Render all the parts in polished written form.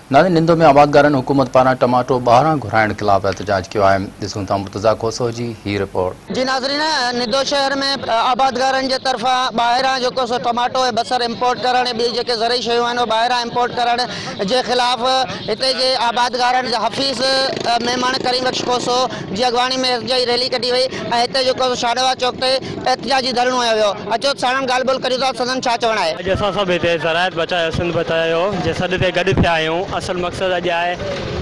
नादिन निंदो में आबादगारन हुकूमत पारा टमाटो ॿाहिरां घुराइण खिलाफ़ एहतजाज किया है। ॾिसूं था मुर्तज़ा खोसो जी ही रिपोर्ट। जी नाज़रीन, निंदो शहर में आबादगारन जे तरफा ॿाहिरां जेको सो टमाटो ऐं बसर इम्पोर्ट करण ॿी जेके ज़रूरी शयूं आहिनि ॿाहिरां इम्पोर्ट करण जे ख़िलाफ़ हिते जे आबादगारन हफ़ीज़ महिमान करीम बख्श खोसो जी अॻवानी में एहतजाजी रैली कढी वई ऐं हिते जेको शाडवा चौक ते एहतजाजी धरणो आयो वियो। अचो साणनि ॻाल्हि ॿोल करियूं था सदन छा चवणु आहे। अॼु असां सभु हिते ज़रायत बचायो सिंध बचायो जे सॾ ते गॾु थिया आहियूं। असल मक़सदु अॼु आहे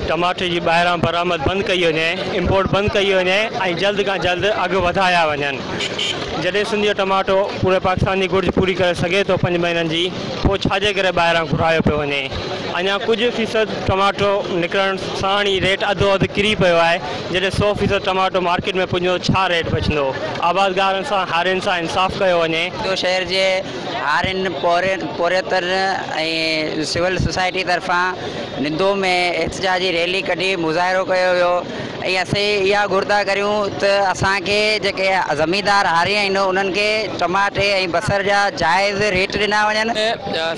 टमाटे जी ॿाहिरां बरामद बंदि कई वञे, इम्पोर्ट बंदि कई वञे ऐं जल्द खां जल्द अघु वधाया वञनि। जॾहिं सिंधी टमाटो पूरे पाकिस्तान जी घुर्ज पूरी करे सघे थो 5 महीननि जी, पोइ छाजे करे ॿाहिरां घुरायो पियो वञे। अञा कुझु फ़ीसद टमाटो निकिरण साण ई रेट अधो अधु किरी पियो आहे। जॾहिं 100% टमाटो मार्केट में पुॼंदो छा रेट बचंदो। आबादगारनि सां हारियुनि सां इंसाफ़ कयो वञे। तो शहर जे हारियुनि पोरेतर ऐं सिविल सोसाइटी तरफ़ां निंदो में एहतजाजी रैली कढी मुज़ाहिरो कयो वियो ऐं असीं इहा घुरदा करियूं त असांखे जेके ज़मींदार हारी आहिनि उन्हनि खे टमाटे ऐं बसर जा जाइज़ रेट ॾिना वञनि।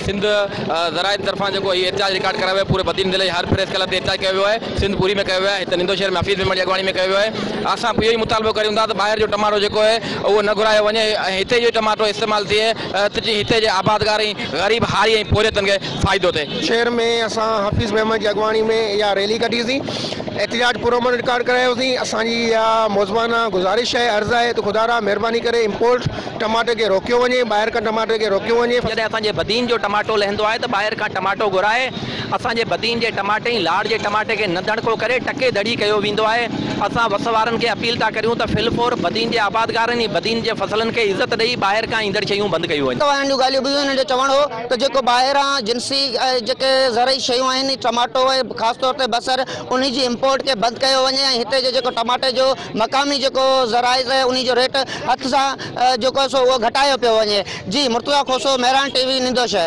सिंध ज़रायत तरफ़ां जेको इहो एहतजाज रिकॉर्ड करायो वियो पूरे बदीन ज़िले हर प्रेस क्लब ते एहतजाज कयो वियो आहे। सिंध पूरी में कयो वियो आहे, हिते निंदो शहर में हफ़ीज़ मेमण जी अॻवानी में कयो वियो आहे। असां इहो ई मुतालबो करियूं था त ॿाहिरि जो टमाटो जेको आहे उहो न घुरायो वञे ऐं हिते जो टमाटो इस्तेमालु थिए त हिते जे आबादगार ऐं ग़रीब हारी ऐं पोरियतनि खे फ़ाइदो थिए। शहर में असां हफ़ीज़ मेमण जी अॻवानी में इहा रैली कढीसीं, एहतजाज पुरअमन रिकॉर्ड करायोसीं। असांजी इहा मौज़माना गुज़ारिश आहे, अर्ज़ु आहे त ख़ुदा महिरबानी करे इम्पोर्ट टमाटे खे रोकियो वञे, ॿाहिरि खां टमाटे खे रोकियो वञे। जॾहिं असांजे बदीन जो टमाटो लहंदो आहे त ॿाहिरि खां टमाटो घुराए असांजे बदीन जे टमाटे ऐं लाड़ जे टमाटे खे न दड़को करे टके दड़ी कयो वेंदो आहे। असां वसवारनि खे अपील था करियूं त फिलफोर बदीन जे आबादगारनि ऐं बदीन जे फसलनि खे इज़त ॾेई ॿाहिरि खां ईंदड़ शयूं बंदि कयूं वञनि। तव्हां जूं ॻाल्हियूं ॿुधियूं, हिन जो चवणु हो त जेको ॿाहिरां जिन्सी जेके ज़रूरी शयूं आहिनि टमाटो ऐं ख़ासि तौर ते बसर उन जी इम्पोर्ट खे बंदि कयो वञे ऐं हिते जो जेको टमाटे जो मक़ामी जेको ज़राइज़ आहे उन जो रेट हथ सां जेको सो उहो घटायो पियो वञे। जी मुर्तज़ा खोसो, मेहरान टीवी, निंदो शहर।